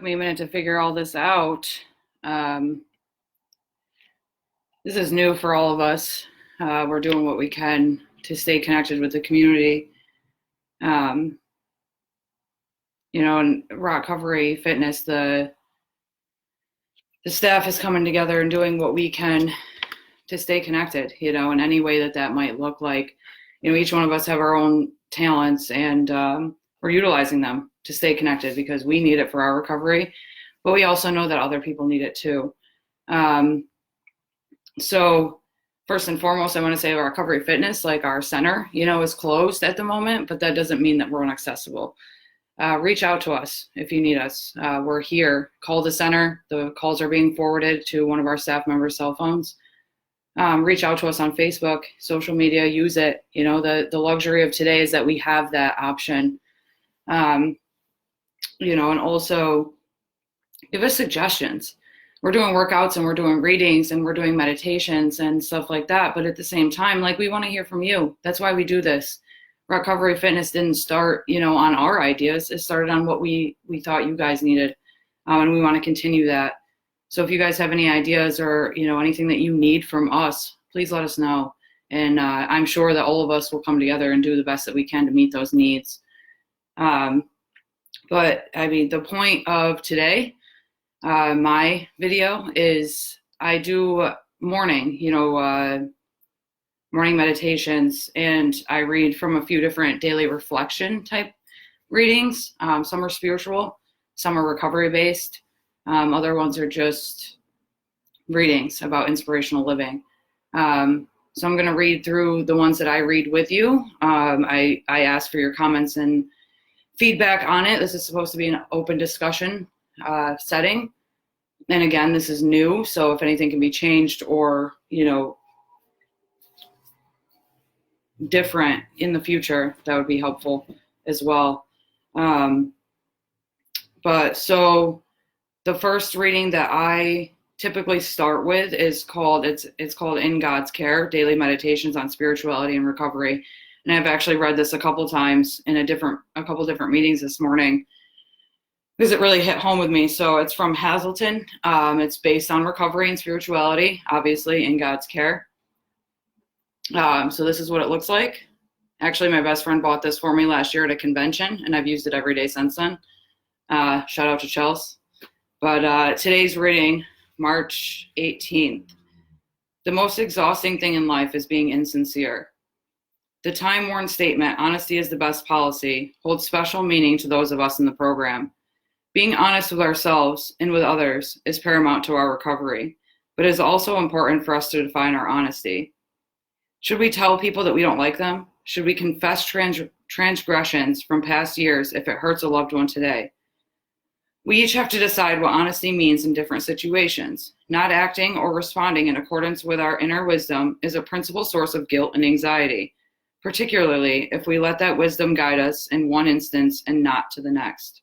me a minute to figure all this out. Um, this is new for all of us. We're doing what we can to stay connected with the community. Um, in ROCovery Fitness, the staff is coming together and doing what we can to stay connected, in any way that might look like. Each one of us have our own talents, and we're utilizing them to stay connected because we need it for our recovery, but we also know that other people need it too. So first and foremost, I want to say ROCovery Fitness, like our center, is closed at the moment, but that doesn't mean that we're inaccessible. Reach out to us if you need us. We're here. Call the center. The calls are being forwarded to one of our staff members' cell phones. Reach out to us on Facebook, social media, use it. The luxury of today is that we have that option. And also give us suggestions. We're doing workouts and we're doing readings and we're doing meditations and stuff like that. But at the same time, we want to hear from you. That's why we do this. ROCovery Fitness didn't start, on our ideas. It started on what we thought you guys needed. And we want to continue that. So if you guys have any ideas or, anything that you need from us, please let us know. And I'm sure that all of us will come together and do the best that we can to meet those needs. But the point of today, my video is I do morning meditations, and I read from a few different daily reflection type readings. Some are spiritual, some are recovery based. Other ones are just readings about inspirational living. So I'm going to read through the ones that I read with you. I ask for your comments and feedback on it. This is supposed to be an open discussion setting. And again, this is new, so if anything can be changed or, different in the future, that would be helpful as well. But so the first reading that I typically start with is called In God's Care, Daily Meditations on Spirituality and Recovery. And I've actually read this a couple times in a couple different meetings this morning because it really hit home with me. So it's from Hazelton. It's based on recovery and spirituality, obviously, in God's care. So this is what it looks like. Actually, my best friend bought this for me last year at a convention, and I've used it every day since then. Shout out to Chelsea. But today's reading, March 18th. The most exhausting thing in life is being insincere. The time-worn statement, honesty is the best policy, holds special meaning to those of us in the program. Being honest with ourselves and with others is paramount to our recovery, but it is also important for us to define our honesty. Should we tell people that we don't like them? Should we confess transgressions from past years if it hurts a loved one today? We each have to decide what honesty means in different situations. Not acting or responding in accordance with our inner wisdom is a principal source of guilt and anxiety, particularly if we let that wisdom guide us in one instance and not to the next.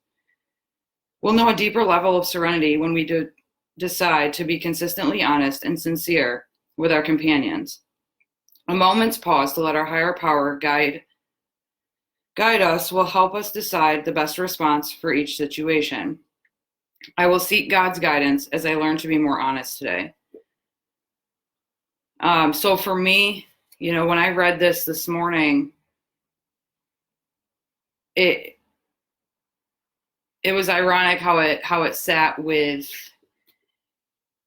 We'll know a deeper level of serenity when we decide to be consistently honest and sincere with our companions. A moment's pause to let our higher power guide us will help us decide the best response for each situation. I will seek God's guidance as I learn to be more honest today. So for me, when I read this morning, it was ironic how it sat with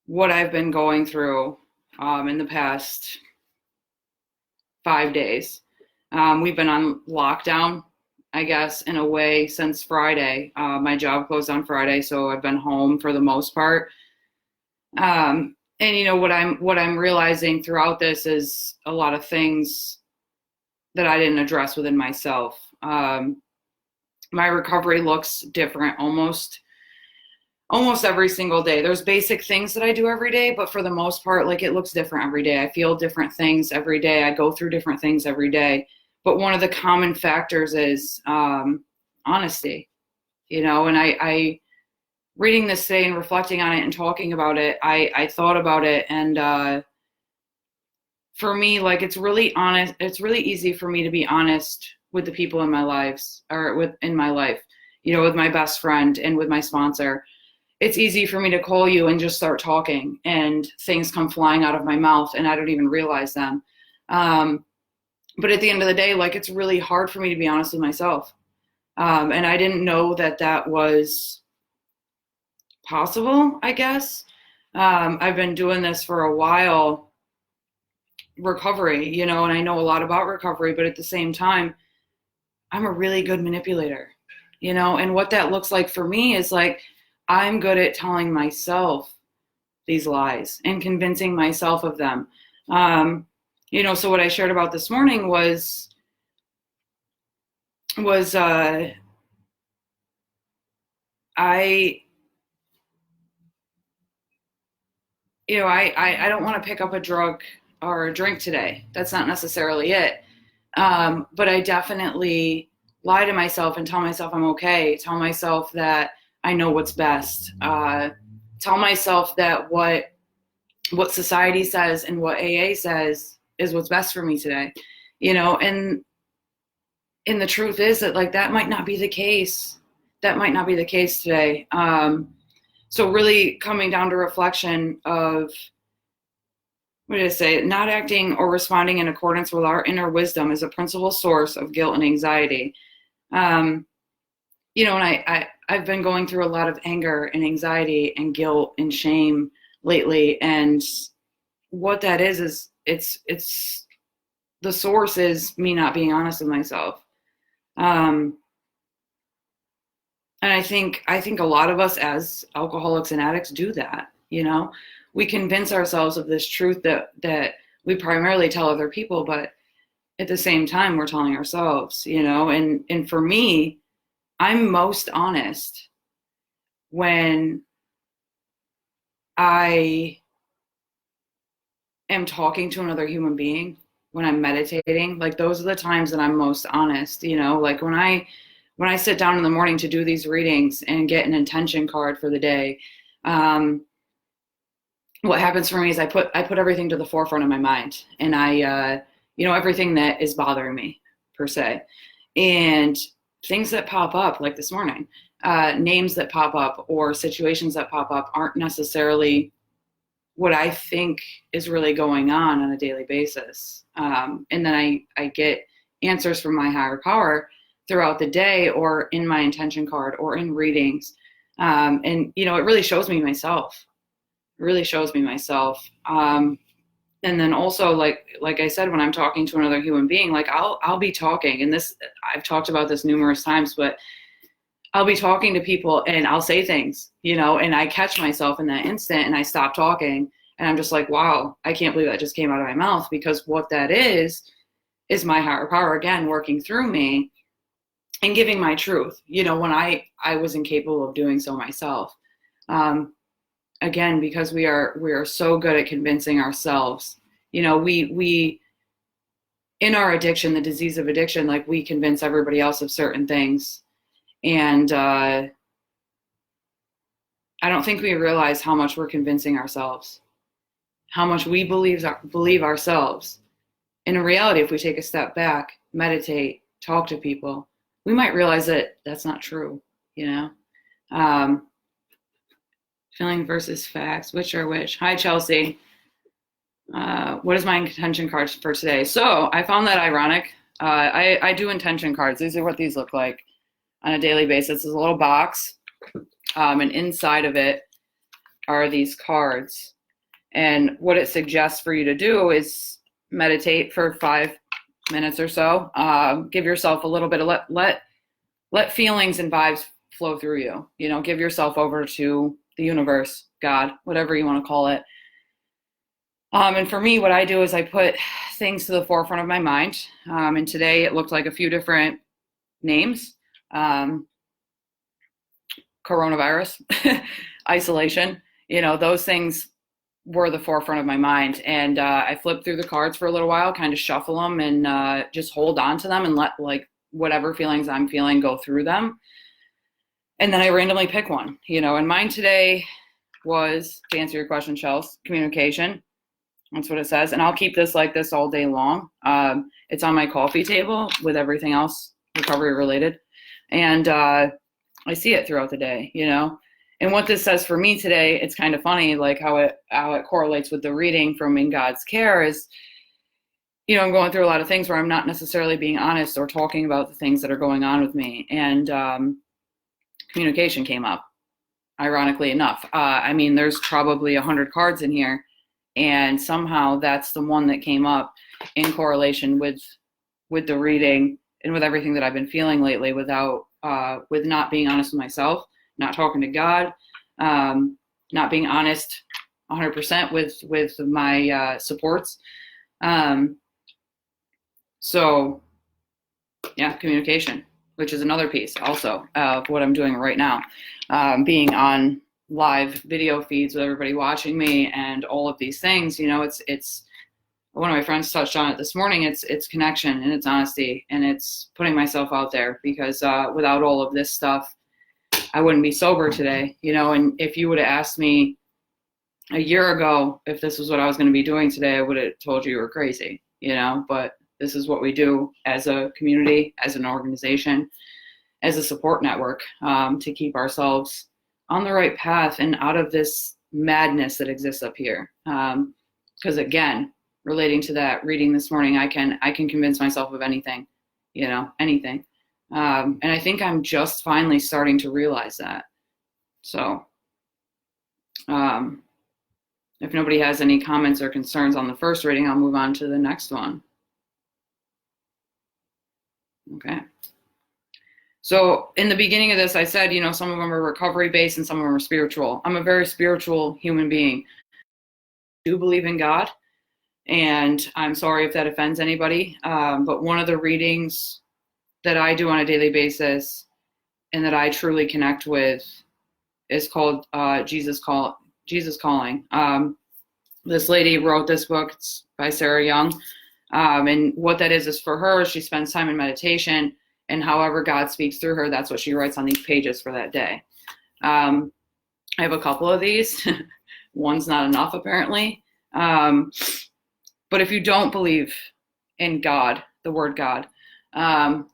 what I've been going through in the past 5 days. We've been on lockdown, I guess, in a way since Friday. My job closed on Friday, so I've been home for the most part. And what I'm realizing throughout this is a lot of things that I didn't address within myself. My recovery looks different almost every single day. There's basic things that I do every day, but for the most part, it looks different every day. I feel different things every day. I go through different things every day. But one of the common factors is honesty, and I reading this today and reflecting on it and talking about it, I thought about it. And for me, it's really honest. It's really easy for me to be honest with the people in my lives, or in my life, with my best friend and with my sponsor. it's easy for me to call you and just start talking, and things come flying out of my mouth and I don't even realize them. But at the end of the day, like, it's really hard for me to be honest with myself. And I didn't know that that was possible, I guess. I've been doing this for a while, recovery, and I know a lot about recovery, but at the same time, I'm a really good manipulator, and what that looks like for me is like, I'm good at telling myself these lies and convincing myself of them. So what I shared about this morning was I I don't want to pick up a drug or a drink today. That's not necessarily it. But I definitely lie to myself and tell myself I'm okay. Tell myself that I know what's best. Tell myself that what society says and what AA says is what's best for me today. And the truth is that, like, that might not be the case. That might not be the case today. So really coming down to reflection of, what did I say? Not acting or responding in accordance with our inner wisdom is a principal source of guilt and anxiety. And I've been going through a lot of anger and anxiety and guilt and shame lately. And what that is it's the source is me not being honest with myself. And I think a lot of us as alcoholics and addicts do that. We convince ourselves of this truth that we primarily tell other people, but at the same time, we're telling ourselves, and for me, I'm most honest when I am talking to another human being, when I'm meditating. Like, those are the times that I'm most honest, like when I sit down in the morning to do these readings and get an intention card for the day. What happens for me is I put everything to the forefront of my mind, and I, everything that is bothering me per se, and things that pop up, like this morning, names that pop up or situations that pop up aren't necessarily what I think is really going on a daily basis. And then I get answers from my higher power throughout the day, or in my intention card, or in readings. And, it really shows me myself. It really shows me myself. And then also, like I said, when I'm talking to another human being, like I'll be talking, and this, I've talked about this numerous times, but I'll be talking to people and I'll say things, and I catch myself in that instant and I stop talking, and I'm just like, wow, I can't believe that just came out of my mouth, because what that is my higher power, again, working through me and giving my truth, when I was incapable of doing so myself. Again, because we are so good at convincing ourselves, we in our addiction, the disease of addiction, like, we convince everybody else of certain things. And I don't think we realize how much we're convincing ourselves, how much we believe ourselves. And in reality, if we take a step back, meditate, talk to people, we might realize that that's not true, Feeling versus facts, which are which? Hi, Chelsea. What is my intention cards for today? So I found that ironic. I do intention cards. These are what these look like on a daily basis. There's a little box, and inside of it are these cards. And what it suggests for you to do is meditate for 5 minutes or so. Give yourself a little bit of let feelings and vibes flow through you. Give yourself over to the universe, God, whatever you want to call it. And for me, what I do is I put things to the forefront of my mind. And today it looked like a few different names. Coronavirus, isolation, those things were the forefront of my mind. And I flipped through the cards for a little while, kind of shuffle them, and just hold on to them and let, like, whatever feelings I'm feeling go through them. And then I randomly pick one, and mine today was, to answer your question, Chelsea, communication. That's what it says. And I'll keep this like this all day long. It's on my coffee table with everything else recovery related. And I see it throughout the day, And what this says for me today, it's kind of funny, like how it correlates with the reading from In God's Care is, I'm going through a lot of things where I'm not necessarily being honest or talking about the things that are going on with me. And communication came up, ironically enough. There's probably 100 cards in here, and somehow that's the one that came up in correlation with the reading and with everything that I've been feeling lately with not being honest with myself, not talking to God, not being honest 100% with my supports. So yeah, communication, which is another piece also of what I'm doing right now. Being on live video feeds with everybody watching me and all of these things, it's one of my friends touched on it this morning. It's connection and it's honesty and it's putting myself out there, because without all of this stuff, I wouldn't be sober today, and if you would have asked me a year ago if this was what I was going to be doing today, I would have told you were crazy, but this is what we do as a community, as an organization, as a support network, to keep ourselves on the right path and out of this madness that exists up here. Because again, relating to that reading this morning, I can convince myself of anything, anything. And I think I'm just finally starting to realize that. So if nobody has any comments or concerns on the first reading, I'll move on to the next one. Okay. So in the beginning of this, I said, some of them are recovery based and some of them are spiritual. I'm a very spiritual human being. I do believe in God, and I'm sorry if that offends anybody. But one of the readings that I do on a daily basis and that I truly connect with is called Jesus Calling. This lady wrote this book. It's by Sarah Young. And what that is for her, she spends time in meditation, and however God speaks through her, that's what she writes on these pages for that day. I have a couple of these. One's not enough, apparently. But if you don't believe in God, the word God,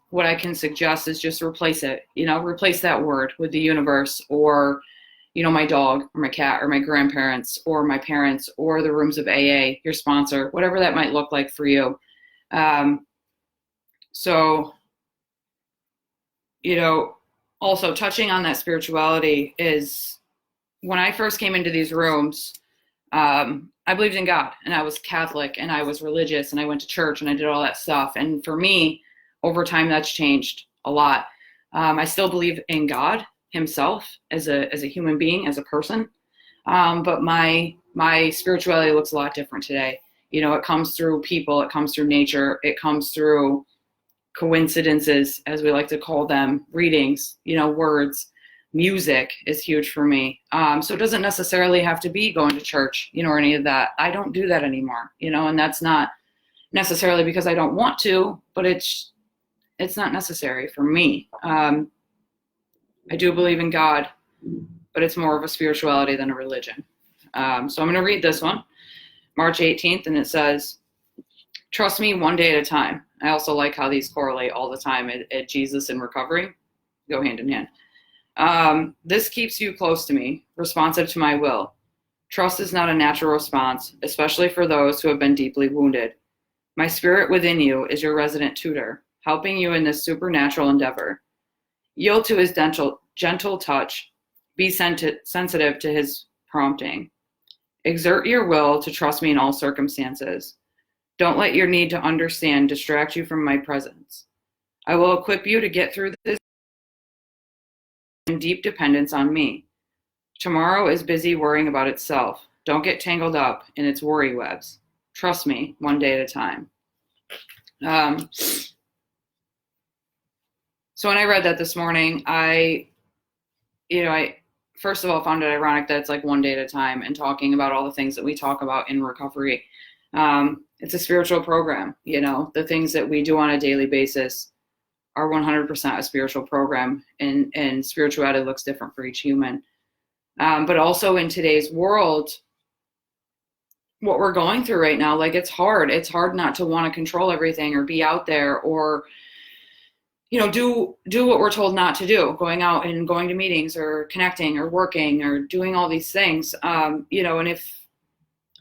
what I can suggest is just replace it, replace that word with the universe, or my dog or my cat or my grandparents or my parents or the rooms of AA, your sponsor, whatever that might look like for you. Also touching on that spirituality is, when I first came into these rooms, I believed in God, and I was Catholic and I was religious and I went to church and I did all that stuff. And for me, over time, that's changed a lot. I still believe in God himself as a human being, as a person. But my spirituality looks a lot different today. It comes through people, it comes through nature, it comes through coincidences, as we like to call them, readings, words. Music is huge for me. So it doesn't necessarily have to be going to church, or any of that. I don't do that anymore, and that's not necessarily because I don't want to, but it's not necessary for me. I do believe in God, but it's more of a spirituality than a religion. So I'm going to read this one, March 18th, and it says, "Trust me one day at a time." I also like how these correlate all the time at Jesus and recovery, go hand in hand. "This keeps you close to me, responsive to my will. Trust is not a natural response, especially for those who have been deeply wounded. My spirit within you is your resident tutor, helping you in this supernatural endeavor. Yield to his gentle touch. Be sensitive to his prompting. Exert your will to trust me in all circumstances. Don't let your need to understand distract you from my presence. I will equip you to get through this in deep dependence on me. Tomorrow is busy worrying about itself. Don't get tangled up in its worry webs. Trust me one day at a time." So when I read that this morning, I first of all found it ironic that it's like one day at a time, and talking about all the things that we talk about in recovery. It's a spiritual program. The things that we do on a daily basis are 100% a spiritual program, and spirituality looks different for each human. But also in today's world, what we're going through right now, like, it's hard. It's hard not to want to control everything or be out there or, do what we're told not to do, going out and going to meetings or connecting or working or doing all these things. And if,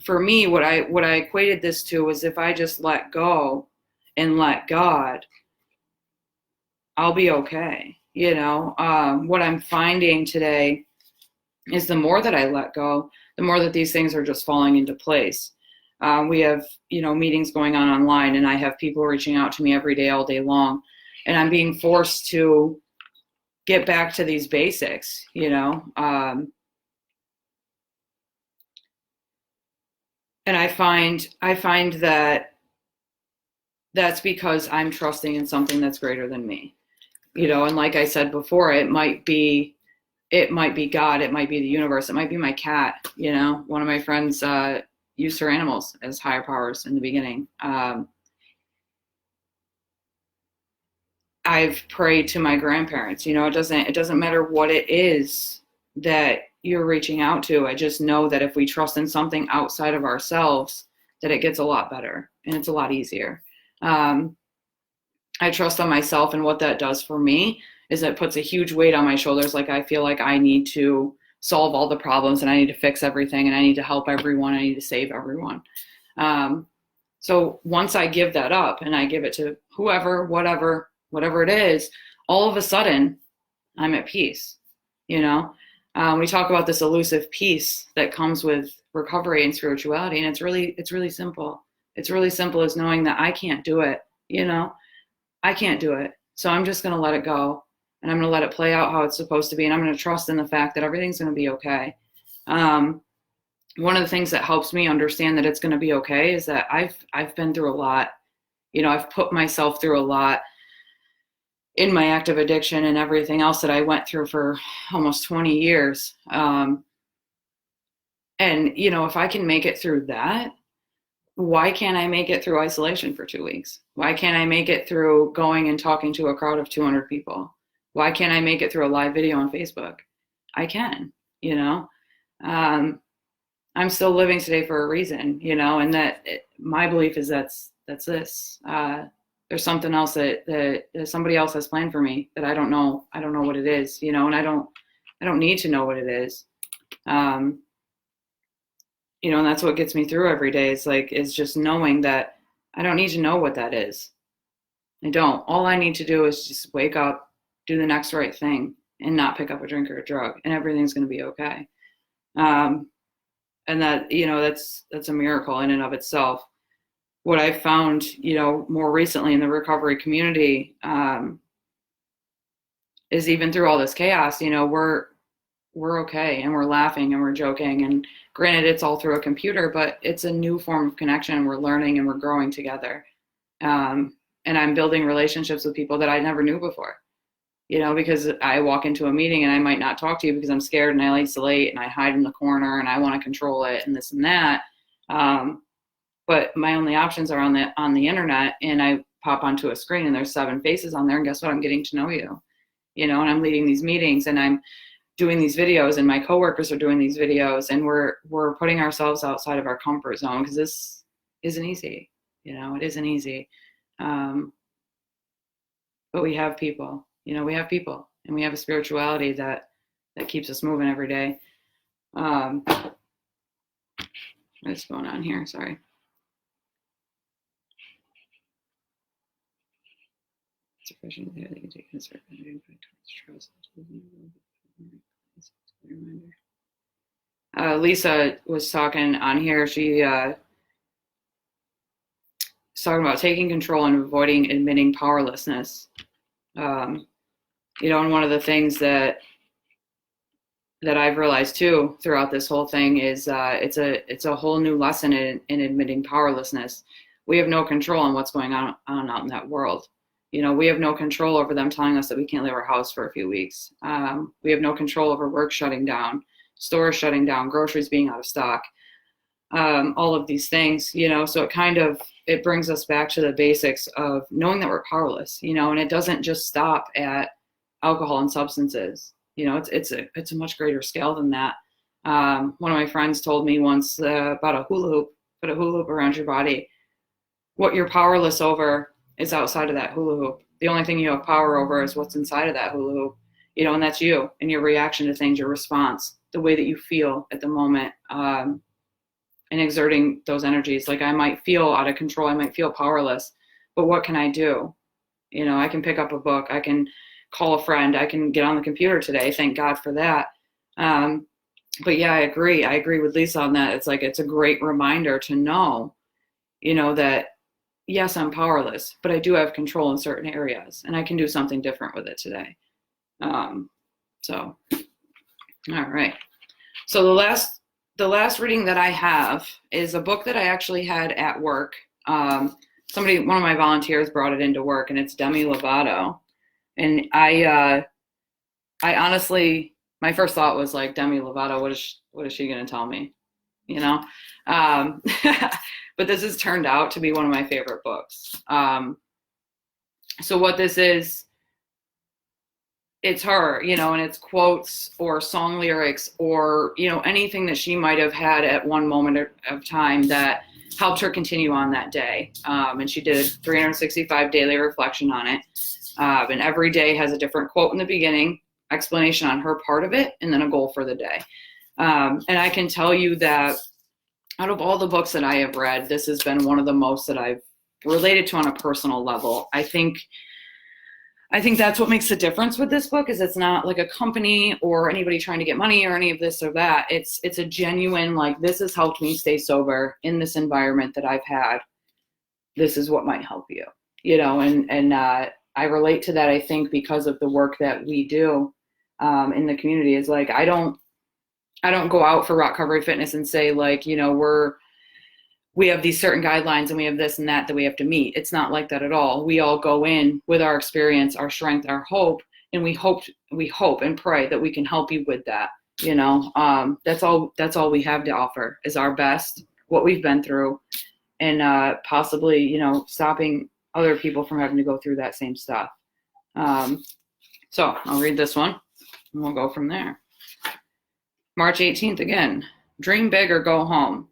for me, what I equated this to was, if I just let go and let God, I'll be okay. What I'm finding today is, the more that I let go, the more that these things are just falling into place. We have, meetings going on online, and I have people reaching out to me every day, all day long. And I'm being forced to get back to these basics, and I find that that's because I'm trusting in something that's greater than me, and like I said before, it might be God, it might be the universe, it might be my cat. One of my friends used her animals as higher powers in the beginning. I've prayed to my grandparents. It doesn't matter what it is that you're reaching out to. I just know that if we trust in something outside of ourselves, that it gets a lot better and it's a lot easier. I trust on myself, and what that does for me is it puts a huge weight on my shoulders. Like, I feel like I need to solve all the problems, and I need to fix everything, and I need to help everyone. I need to save everyone. So once I give that up and I give it to whoever, whatever it is, all of a sudden I'm at peace. We talk about this elusive peace that comes with recovery and spirituality, and it's really simple. It's really simple as knowing that I can't do it. I can't do it. So I'm just going to let it go, and I'm going to let it play out how it's supposed to be. And I'm going to trust in the fact that everything's going to be okay. One of the things that helps me understand that it's going to be okay is that I've been through a lot. I've put myself through a lot in my active addiction and everything else that I went through for almost 20 years. And, if I can make it through that, why can't I make it through isolation for 2 weeks? Why can't I make it through going and talking to a crowd of 200 people? Why can't I make it through a live video on Facebook? I can, I'm still living today for a reason, and my belief is that's this. There's something else that somebody else has planned for me that I don't know. I don't know what it is, and I don't need to know what it is. And that's what gets me through every day. Is just knowing that I don't need to know what that is. I don't. All I need to do is just wake up, do the next right thing, and not pick up a drink or a drug, and everything's going to be okay. And that, that's a miracle in and of itself. What I've found, more recently in the recovery community, is even through all this chaos, we're okay, and we're laughing and we're joking, and granted it's all through a computer, but it's a new form of connection. We're learning and we're growing together. And I'm building relationships with people that I never knew before, because I walk into a meeting and I might not talk to you because I'm scared and I isolate and I hide in the corner and I want to control it and this and that. But my only options are on the internet, and I pop onto a screen and there's 7 faces on there, and guess what? I'm getting to know you, and I'm leading these meetings and I'm doing these videos, and my coworkers are doing these videos, and we're putting ourselves outside of our comfort zone, because this isn't easy. It isn't easy. But we have people, and we have a spirituality that keeps us moving every day. What's going on here? Sorry. Lisa was talking on here. She was talking about taking control and avoiding admitting powerlessness. And one of the things that I've realized too throughout this whole thing is it's a whole new lesson in admitting powerlessness. We have no control on what's going on out in that world. We have no control over them telling us that we can't leave our house for a few weeks. We have no control over work shutting down, stores shutting down, groceries being out of stock, all of these things, so it brings us back to the basics of knowing that we're powerless, and it doesn't just stop at alcohol and substances. It's a much greater scale than that. One of my friends told me once about a hula hoop. Put a hula hoop around your body. What you're powerless over is outside of that hula hoop. The only thing you have power over is what's inside of that hula hoop, and that's you and your reaction to things, your response, the way that you feel at the moment, and exerting those energies. Like, I might feel out of control, I might feel powerless, but what can I do? I can pick up a book, I can call a friend, I can get on the computer today. Thank God for that. But yeah, I agree with Lisa on that. It's like, it's a great reminder to know, that yes, I'm powerless, but I do have control in certain areas, and I can do something different with it today. So, all right. So the last reading that I have is a book that I actually had at work. One of my volunteers brought it into work, and it's Demi Lovato. And I honestly, my first thought was like, Demi Lovato, what is she going to tell me? But this has turned out to be one of my favorite books. So what this is, it's her, and it's quotes or song lyrics or, anything that she might have had at one moment of time that helped her continue on that day. And she did a 365 daily reflection on it. And every day has a different quote in the beginning, explanation on her part of it, and then a goal for the day. And I can tell you that out of all the books that I have read, this has been one of the most that I've related to on a personal level. I think that's what makes the difference with this book, is it's not like a company or anybody trying to get money or any of this or that. It's a genuine, like, this has helped me stay sober in this environment that I've had. This is what might help you, and I relate to that, I think, because of the work that we do in the community. Is like, I don't go out for ROCovery Fitness and say, like, we have these certain guidelines and we have this and that we have to meet. It's not like that at all. We all go in with our experience, our strength, our hope, and we hope and pray that we can help you with that. That's all we have to offer is our best, what we've been through, and possibly, stopping other people from having to go through that same stuff. So I'll read this one and we'll go from there. March 18th again. Dream big or go home.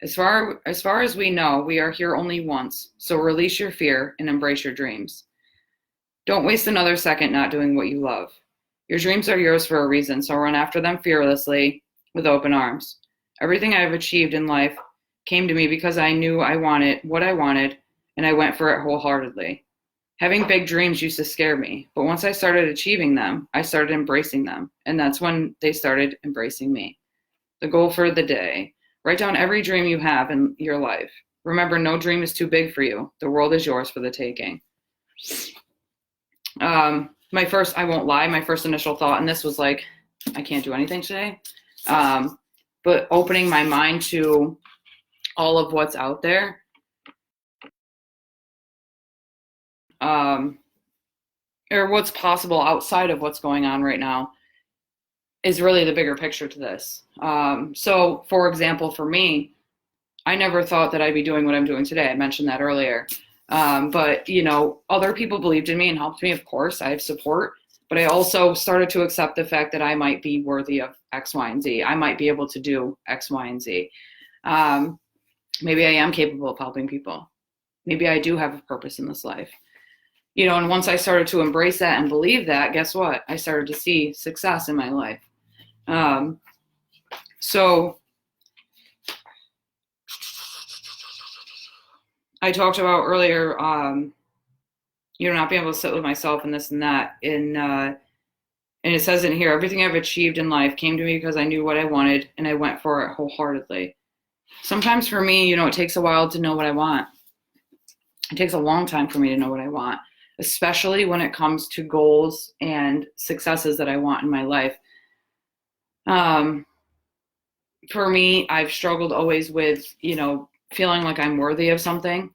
As far as we know, we are here only once, so release your fear and embrace your dreams. Don't waste another second not doing what you love. Your dreams are yours for a reason, so run after them fearlessly with open arms. Everything I have achieved in life came to me because I knew I wanted what I wanted, and I went for it wholeheartedly. Having big dreams used to scare me, but once I started achieving them, I started embracing them, and that's when they started embracing me. The goal for the day. Write down every dream you have in your life. Remember, no dream is too big for you. The world is yours for the taking. I won't lie, my first initial thought, and this was like, I can't do anything today. But opening my mind to all of what's out there, or what's possible outside of what's going on right now, is really the bigger picture to this. So, for example, for me, I never thought that I'd be doing what I'm doing today. I mentioned that earlier. But, other people believed in me and helped me. Of course, I have support. But I also started to accept the fact that I might be worthy of X, Y, and Z. I might be able to do X, Y, and Z. Maybe I am capable of helping people. Maybe I do have a purpose in this life. And once I started to embrace that and believe that, guess what? I started to see success in my life. So I talked about earlier, not being able to sit with myself and this and that. And it says in here, everything I've achieved in life came to me because I knew what I wanted and I went for it wholeheartedly. Sometimes for me, it takes a while to know what I want. It takes a long time for me to know what I want, especially when it comes to goals and successes that I want in my life. For me, I've struggled always with, feeling like I'm worthy of something,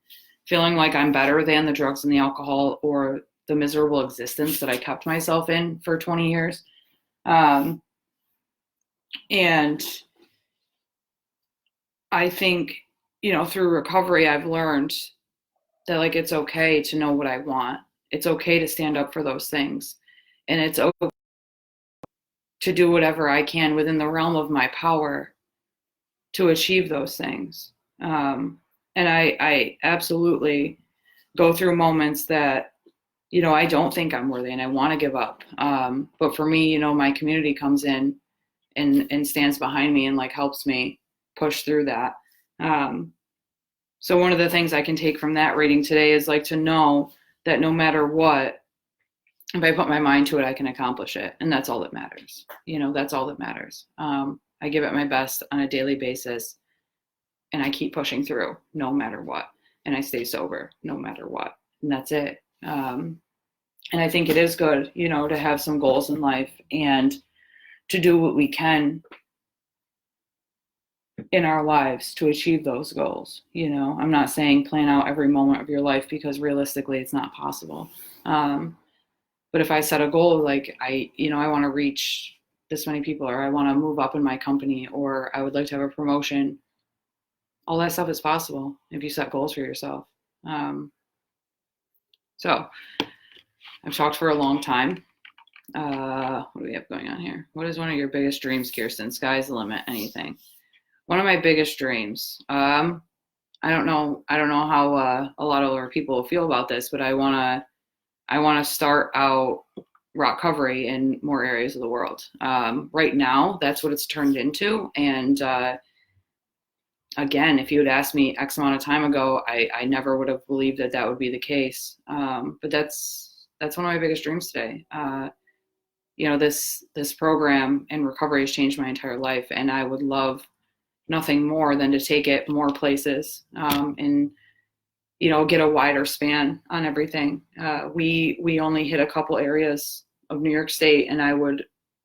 feeling like I'm better than the drugs and the alcohol or the miserable existence that I kept myself in for 20 years. And I think, through recovery, I've learned that, like, it's okay to know what I want. It's okay to stand up for those things. And it's okay to do whatever I can within the realm of my power to achieve those things. And I absolutely go through moments that I don't think I'm worthy and I want to give up. But for me, my community comes in and stands behind me and like helps me push through that. So one of the things I can take from that reading today is like to know that no matter what, if I put my mind to it, I can accomplish it. And that's all that matters. That's all that matters. I give it my best on a daily basis and I keep pushing through no matter what. And I stay sober no matter what. And that's it. And I think it is good, to have some goals in life and to do what we can in our lives to achieve those goals. I'm not saying plan out every moment of your life because realistically it's not possible. But if I set a goal, like I want to reach this many people, or I want to move up in my company, or I would like to have a promotion, all that stuff is possible if you set goals for yourself. So I've talked for a long time. What do we have going on here? What is one of your biggest dreams, Keirstan? Sky's the limit, anything. One of my biggest dreams. I don't know how a lot of other people feel about this, but I want to start out ROCovery in more areas of the world. Right now, that's what it's turned into. And again, if you had asked me X amount of time ago, I never would have believed that would be the case. But that's one of my biggest dreams today. This program in recovery has changed my entire life, and I would love nothing more than to take it more places and get a wider span on everything. We only hit a couple areas of New York State, and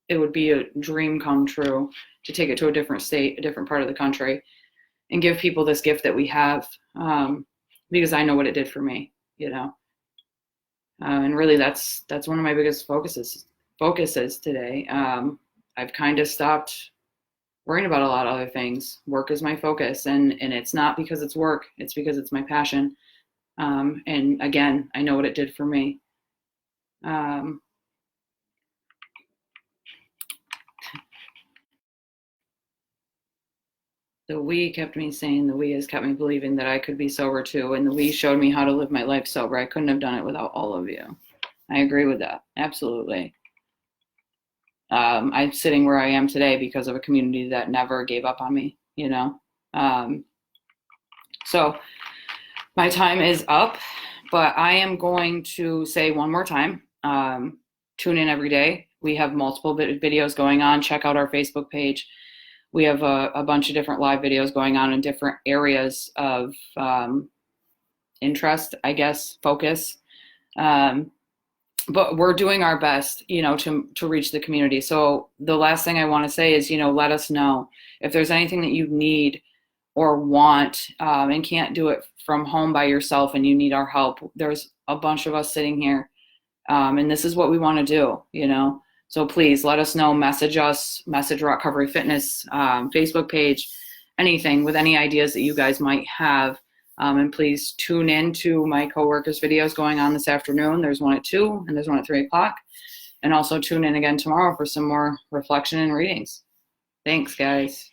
it would be a dream come true to take it to a different state, a different part of the country, and give people this gift that we have, because I know what it did for me, and really that's one of my biggest focuses today. I've kind of stopped worrying about a lot of other things. Work is my focus, and it's not because it's work, it's because it's my passion. And again, I know what it did for me. The we kept me sane. The we has kept me believing that I could be sober too. And the we showed me how to live my life sober. I couldn't have done it without all of you. I agree with that. Absolutely. I'm sitting where I am today because of a community that never gave up on me, So my time is up, but I am going to say one more time, tune in every day. We have multiple videos going on. Check out our Facebook page. We have a bunch of different live videos going on in different areas of interest, I guess, focus. But we're doing our best, to reach the community. So the last thing I want to say is, let us know if there's anything that you need or want and can't do it from home by yourself and you need our help. There's a bunch of us sitting here, and this is what we want to do, So please let us know, message us, message ROCovery Fitness Facebook page, anything with any ideas that you guys might have. And please tune in to my coworkers' videos going on this afternoon. There's one at 2 and there's one at 3 o'clock. And also tune in again tomorrow for some more reflection and readings. Thanks, guys.